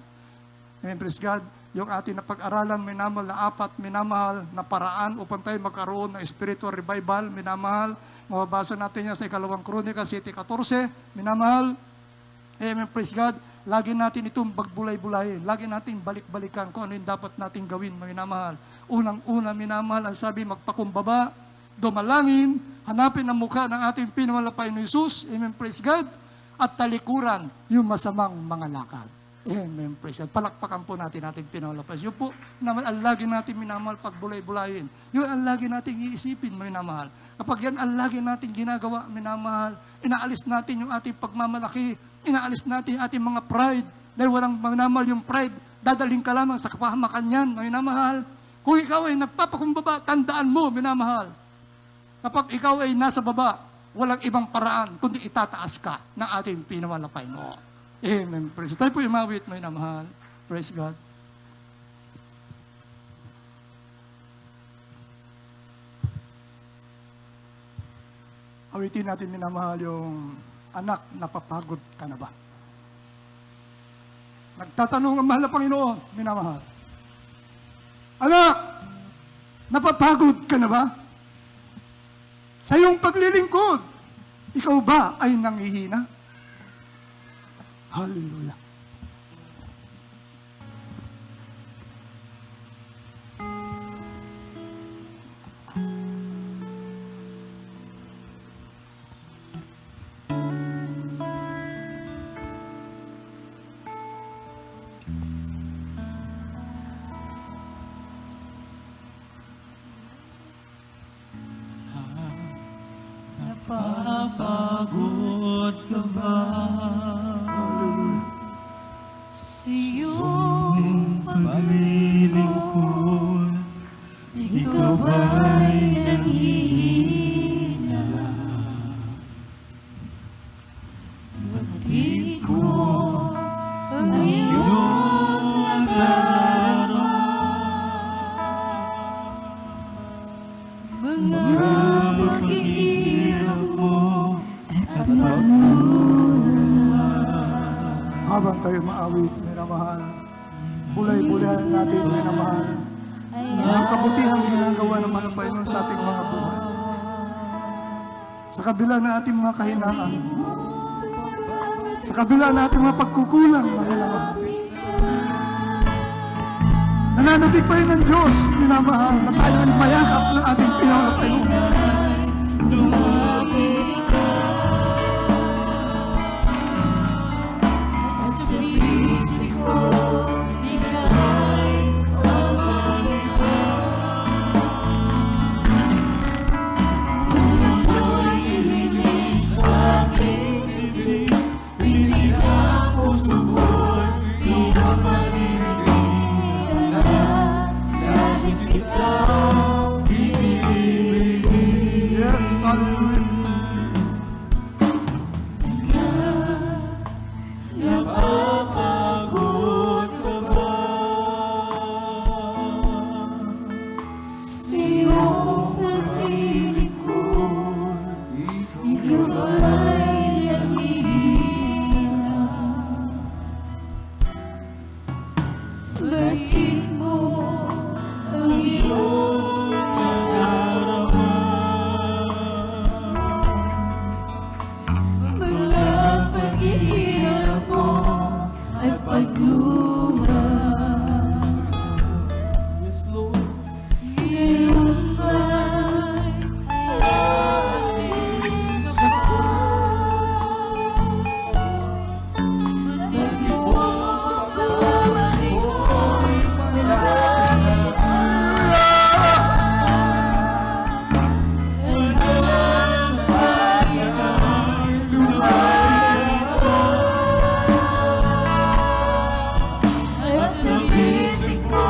Amen. Praise God. Yung ating napag-aralan, minamahal, na 4, minamahal, na paraan upang tayo magkaroon ng spiritual revival, minamahal. Mababasa natin yan sa 2 Kronika 7:14, minamahal. Amen. Praise God. Lagi natin itong bagbulay-bulayin. Lagi natin balik-balikan kung ano yung dapat natin gawin, minamahal. Unang-una, minamahal, ang sabi, magpakumbaba, dumalangin, hanapin ang mukha ng ating pinamalapay ni Jesus. Amen. Praise God. At talikuran yung masamang mga lakad. Amen. Praise God. Palakpakan po natin ating pinamalapay. Yun po, naman, ang lagi natin minamahal pagbulay-bulayin. Yun ang lagi natin iisipin, minamahal. Kapag yan ang lagi natin ginagawa, minamahal, inaalis natin yung ating pagmamalaki, inaalis natin yung ating mga pride. Dahil walang minamahal yung pride, dadaling ka lamang sa kapahamakan yan, minamahal. Kung ikaw ay nagpapakumbaba, tandaan mo, minamahal. Kapag ikaw ay nasa baba, walang ibang paraan, kundi itataas ka ng ating pinamalapay mo. Amen. Praise God. Tayo po umawit, minamahal. Praise God. Awitin natin, minamahal, yung anak, napapagod ka na ba? Nagtatanong ang mahal na Panginoon, minamahal. Anak, napapagod ka na ba? Sa iyong paglilingkod, ikaw ba ay nanghihina? Hallelujah. Napapagod ka ba? Sa iyong Paglilingkod, ikaw ba'y nanghihina? Batid ko ang iyong nadarama, mga paghihirap mo at Habang tayo maawit, minamahal, bulay-bulayan natin, minamahal, ang kabutihang ginagawa ng mga Panginoon sa ating mga buhay. Sa kabila ng ating mga kahinaan, sa kabila ng ating mga pagkukulang, mga minamahal, nananatig pa rin ng Diyos, minamahal, na tayo ay mayakap ng ating Panginoon. sa puso ko, ika'y ako'y hiling sa aking bibig, pinig ang puso ko, iyong maririnig, nais kitang ibigin. Yes, hallelujah. Napapagod ka ba? Sa iyong paglilingkod, ikaw ay nanghihina. Batid mo ang iyong nadarama, mga paghihirap mo at pagluha. Ngayon ba'y alis ako? Batid mo ang pagmamahal ko'y malaya. Ang nasa akin ay lumayo. At sa bisig mo,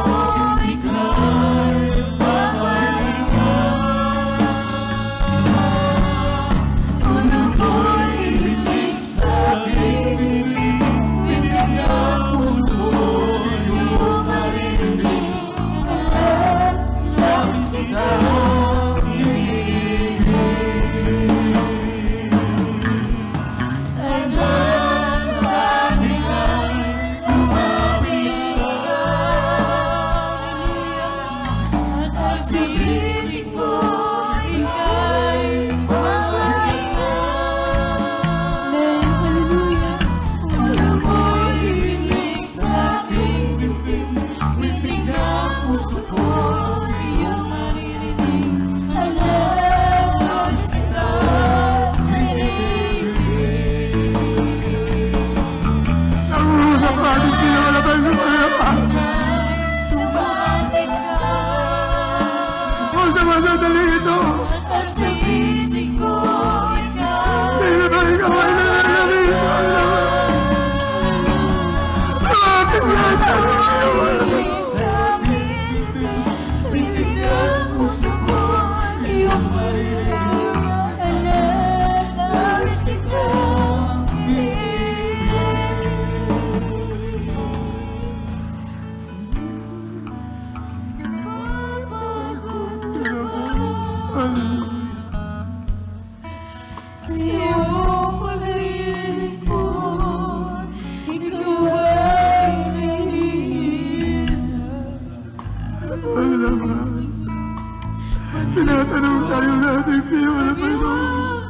ika'y papalingan. Unang ko'y hilig sa aking bibig, pinig ang puso ko, iyong maririnig. At nais kitang ibigin. Ay nasa akin ay lumapit ka. At sa bisig mo, ika'y mamahingan. Alam mo'y hilig sa aking bibig, pinig ang puso ko, iyong maririnig. Nais kitang ibigin. Nangungusap ka ating pinamalabay sa Panginoon. Lumapit ka. Masa dali ito. At sa bisig ko, ikaw Pinabay ka ba na nalamin? Bakit nga tayo hilig sa akin, pinig ang puso ko, iyong maririnig. Nais kitang ibigin. Sa iyong paglilingkod, ikaw ay nanghihina. Ano naman? Tinatanong tayo natin pinamalabay ng Panginoon.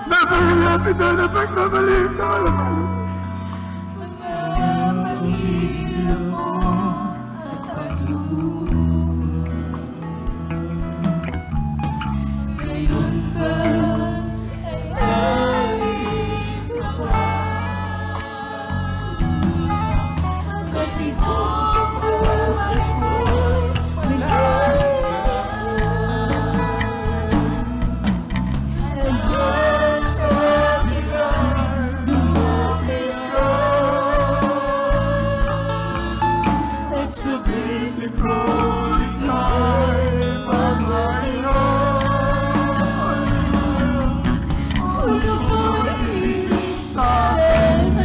Napakalapit na ng pagmamalik na malaman. Mga paghihirap mo at pagluha. Ngayon ba ay alis ka ba? Batid mo ang pagmamahal ko'y malaya. Ang at sa bisig ko ika'y maglaylo. Ulo ko'y inis Sa akin,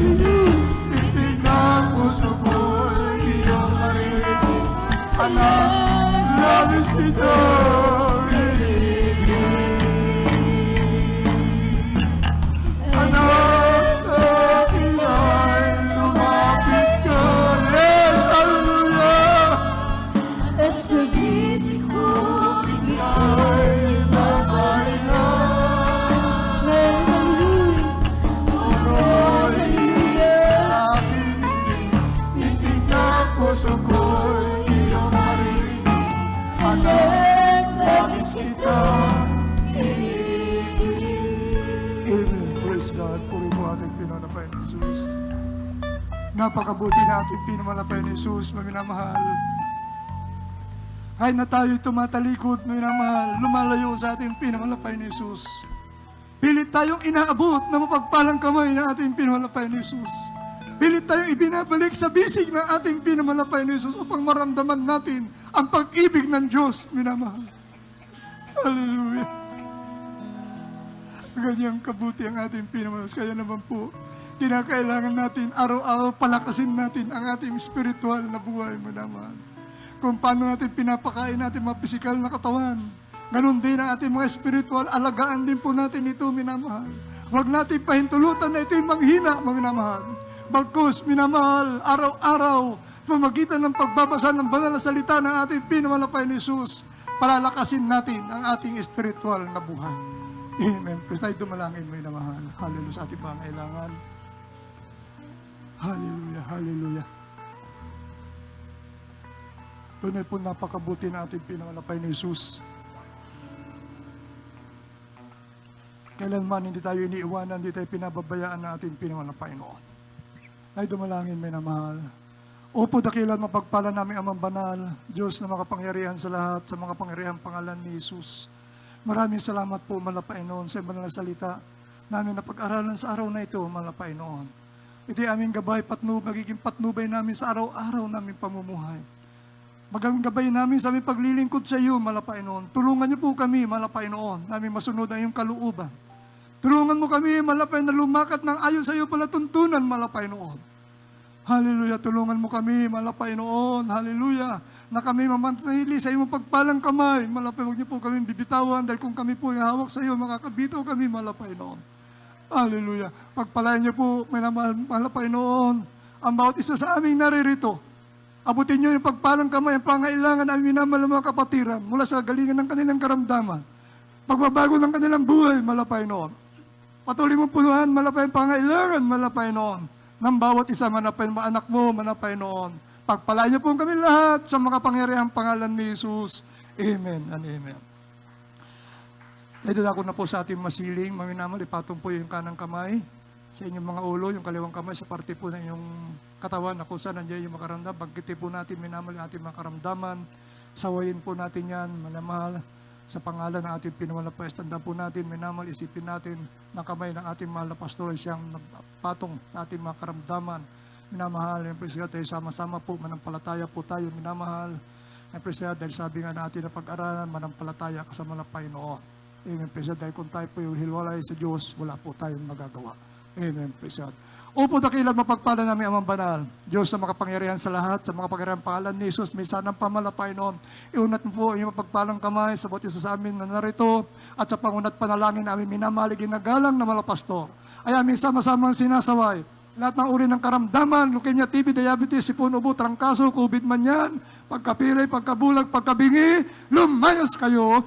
titig ng puso ko'y iyong maririnig. Anak, labis ito rinig. Anak, sa akin ay lumapit ka. Yes, hallelujah! at sa bisig ko Ay, mamayla. Ulo'y inis sa akin, titig ng puso ko'y iyong maririnig. Anak, labis kita Amen. Praise God. Puri po ating pinanapay ni Jesus. Napakabuti na ating pinamalapay ni Jesus, maminamahal. Kahit na tayo'y tumatalikod, maminamahal, lumalayo sa ating pinamalapay ni Jesus. Pilit tayong inaabot na mapagpalang kamay ng ating pinamalapay ni Jesus. Pilit tayong ibinabalik sa bisig ng ating pinamalapay ni Jesus upang maramdaman natin ang pag-ibig ng Diyos, minamahal. Hallelujah. Ganyang kabuti ang ating pinamalas. Kaya naman po, kinakailangan natin araw-araw palakasin natin ang ating spiritual na buhay, minamahal. Kung paano natin pinapakain natin mga pisikal na katawan, ganun din ang ating mga spiritual, alagaan din po natin ito, minamahal. Huwag natin pahintulutan na ito'y manghina, mga minamahal. Bagkus, minamahal, araw-araw, pamagitan ng pagbabasa ng banal na salita ng ating pinamalapay ni Jesus, palalakasin natin ang ating spiritual na buhay. Amen. Please tayo dumalangin, minamahal. Hallelujah sa ating pangailangan. Hallelujah, hallelujah. Tunay po napakabuti na ating pinamalapay ni Jesus. Kailanman hindi tayo iniiwanan, hindi tayo pinababayaan na ating pinamalapay noon. Tayo dumalangin, minamahal. Opo, dakilan mapagpala namin amang banal, Diyos na makapangyarihan sa lahat, sa mga pangyarihan pangalan ni Jesus. Maraming salamat po, malapay noon, sa banal na salita namin na pag-aralan sa araw na ito, malapay noon. Ito'y aming gabay, magiging patnubay namin sa araw-araw namin pamumuhay. Magiging gabay namin sa aming paglilingkod sa iyo, malapay noon. Tulungan niyo po kami, malapay noon, namin masunod ang iyong kalooban. Tulungan mo kami, malapay na lumakat ng ayon sa iyo palatuntunan, malapay noon. Hallelujah, tulungan mo kami, malapay noon, hallelujah, na kami mamanatili sa iyong pagpalang kamay, malapay, huwag niyo po kami bibitawan, dahil kung kami po ay hawak sa iyo, makakabitaw kami, malapay noon. Hallelujah, pagpalain niyo po, malapay noon, ang bawat isa sa aming naririto, abutin niyo yung pagpalang kamay, ang pangailangan ng minamahal ng mga kapatiran, mula sa galingan ng kanilang karamdaman, pagbabago ng kanilang buhay, malapay noon. Patuloy mong punuhan, malapay ang pangailangan, malapay noon. Ng bawat isa, manapay mga anak mo, manapay noon. Pagpalain niyo po kami lahat sa mga pangyarihang pangalan ni Jesus. Amen and amen. Dahil ako na po sa ating masiling, maminamal, ipatong po yung kanang kamay sa inyong mga ulo, yung kaliwang kamay sa parte po ng inyong katawan na kung saan nandiyan yung makaramdam. Bagkiti po natin, minamal, yung ating makaramdaman. Sawayin po natin yan, manamahal. Sa pangalan ng ating pinawalapay, tanda po natin, minamal, isipin natin na kamay ng ating mahal na pastor siyang nagpatong sa ating mga karamdaman. Minamahal, yung presya tayo sama-sama po, manampalataya po tayo, minamahal. Yung presya, dahil sabi nga natin na pag-aralan, manampalataya kasama na Panginoon. Amen, presya, dahil kung tayo po yung hilwalay sa Diyos, wala po tayong magagawa. Amen, presya. Opo, dakilan mapagpala namin amang banal. Diyos na makapangyarihan sa lahat, sa mga pangyarihan pangalan ni Jesus, may sanang pamalapay noon. Iunat mo po yung mapagpalang kamay sa bawat isa sa amin na narito at sa pangunat panalangin namin minamaligin na galang na malapastor. Ay aming sama-samang sinasaway. Lahat ng uri ng karamdaman, leukemia, TB, diabetes, sipon, ubo, trangkaso, COVID man yan, pagkapiray, pagkabulag, pagkabingi, lumayas kayo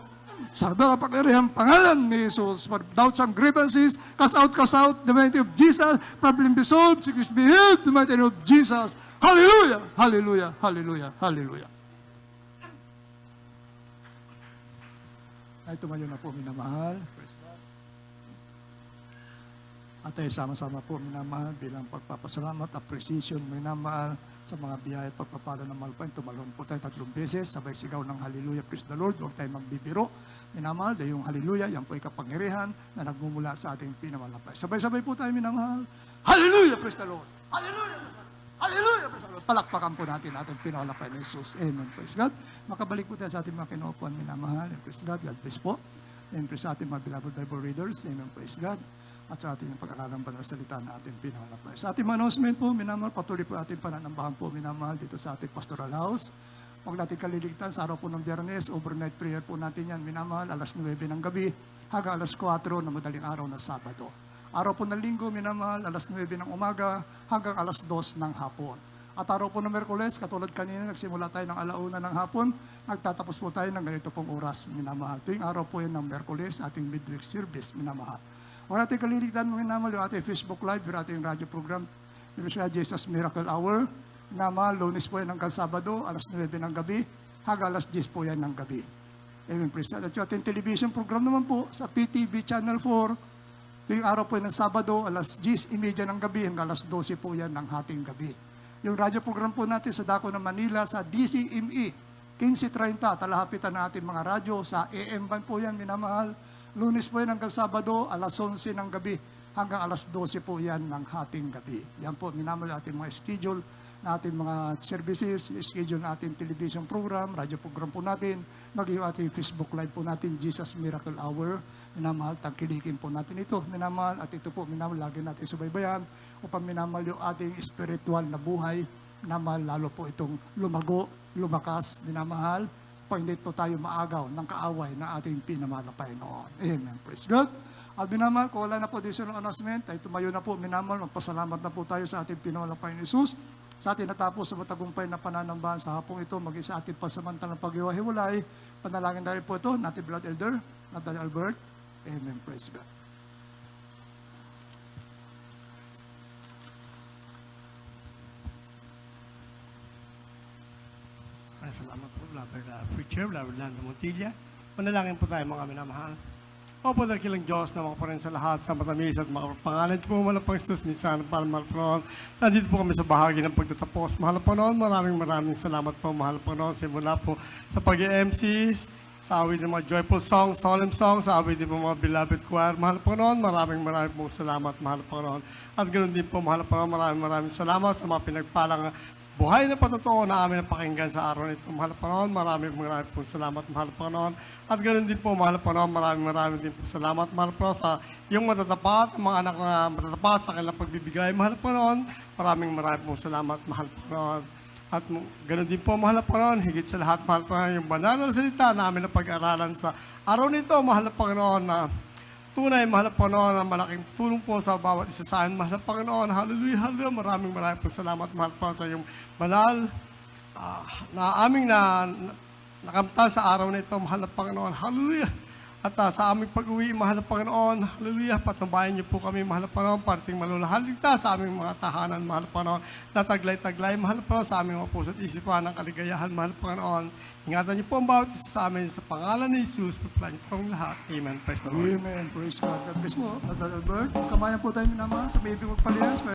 sa pangyarihang pangalan ni Jesus. For doubts and grievances, cast out, the mighty of Jesus, problem be solved, sickness be healed, the mighty of Jesus. Hallelujah, hallelujah, hallelujah, hallelujah. Ay, tumayo na po, minamahal. Praise God. At ay sama-sama po, minamahal, bilang pagpapasalamat, appreciation, minamahal, sa mga biyaya at pagpapala ng malpain. Tumalon po tayo 3 beses, sabay sigaw ng hallelujah, praise the Lord. Huwag tayo magbibiro. Minamahal, dahil yung hallelujah, yan po ay kapangyarihan na nagmumula sa ating pinamalapay. Sabay-sabay po tayo, minamahal. Hallelujah, praise the Lord. Hallelujah, hallelujah, praise the Lord. palakpakan po natin ating pinakalapan ni Jesus. Amen. Praise God. Makabalik po tayo sa ating mga kinuupuan minamahal. And praise God. God bless po. And praise sa ating mga beloved Bible readers. Amen. Praise God. At sa ating pag-aralang banal na salita na ating pinakalapan. Sa ating announcement po, minamahal, patuloy po ating pananambahan po, minamahal, dito sa ating pastoral house. Huwag natin kaliligtan sa araw po ng Biyernes, overnight prayer po natin yan, minamahal, alas 9 ng gabi, hanggang alas 4 na madaling araw ng Sabado. Araw po ng Linggo, minamahal, alas 9 ng umaga, hanggang alas 2 ng hapon. At araw po ng Merkules, katulad kanina, nagsimula tayo ng alauna ng hapon, nagtatapos po tayo ng ganito pong oras, minamahal. Tuwing araw po yan ng Merkules, ating midweek service, minamahal. Huwag natin kaliligtan, minamahal, yung ating Facebook Live, yung ating radio program, yung siya, Jesus Miracle Hour, minamahal, Lunes po yan hanggang Sabado, alas 9 ng gabi, hanggang alas 10 po yan ng gabi. Amen, praise God. At yung ating television program naman po, sa PTV Channel 4, tuwing araw po yan ng Sabado, alas 10:30 ng gabi, hanggang alas 12 po yan ng hating gabi. Yung radio program po natin sa Dako ng Manila, sa DCME, 15:30, talahapitan na ating mga radyo, sa AM band po yan, minamahal. Lunes po yan hanggang Sabado, alas 11 ng gabi, hanggang alas 12 po yan ng hating gabi. Yan po, minamahal ating mga schedule, na ating mga services, schedule na ating television program, radio program po natin, maging ating Facebook Live po natin, Jesus Miracle Hour. Minamahal, tangkilikin po natin ito, minamahal, at ito po, minamahal, lagi natin subaybayan, upang minamahal yung ating spiritual na buhay, minamahal, lalo po itong lumago, lumakas, minamahal, pag hindi po tayo maagaw ng kaaway na ating pinamahal na Panginoon. Amen. Praise God. At minamahal, kung wala na po additional announcement, ay tumayo na po, minamahal, magpasalamat na po tayo sa ating pinamahal na Panginoon Jesus. Sa ating natapos sa matagumpay na pananambahan sa hapong ito, maging sa ating pasamantalang paghiwa-hiwalay, panalangin na rin po ito, natin Blood Elder, Nathaniel Albert. Amen. Praise God. Salamat po, Beloved Preacher, Beloved Lando Montilla. Manalangin po tayo mga minamahal. Opo, dakilang Diyos na mga pa rin sa lahat, sa matamis at mga pangalan po, mahal pang Isus, minsan, mahal po noon. Nandito po kami sa bahagi ng pagtatapos. Mahal po noon, maraming salamat po, mahal po noon. Simula po sa pag-MCs, sa awit ng mga joyful songs, solemn songs, sa awit ng mga beloved choir. Mahal po noon, maraming po salamat, mahal po noon. At ganoon din po, mahal po noon, maraming salamat sa mga pinagpalang buhay na patotoo na amin napakinggan sa araw nito. Mahal po noon, maraming po salamat, mahal po noon. At ganoon din po, mahal po noon, maraming din po salamat, mahal po sa yung matatapat, mga anak na matatapat sa kanilang pagbibigay. Mahal po noon, maraming po salamat, mahal po noon. At ganoon din po, mahal po noon, higit sa lahat, mahal po noon, yung banal na salita na amin na pag-aralan sa araw nito, mahal po noon, na tunay, mahal po noon, na malaking tulong po sa bawat isa sa amin. Mahal po noon, hallelujah, hallelujah, maraming po salamat, mahal po sa iyong banal na aming nakamtan sa araw na ito, mahal na Panginoon, hallelujah. At sa aming pag-uwi, mahal na Panginoon, hallelujah, patnubayan niyo po kami, mahal na Panginoon, parating malulahaligtas sa aming mga tahanan, mahal na Panginoon, na taglay-taglay, mahal na Panginoon, sa aming mga puso't isipan ng kaligayahan, mahal na Panginoon. Ingatan niyo po ang bawat isa sa amin, sa pangalan ni Jesus, pagpalaan niyo po ang lahat. Amen. Praise the Lord. Amen. Praise God. God bless mo. Brother Albert, kamayan po tayo minamahal sa baby magpalias.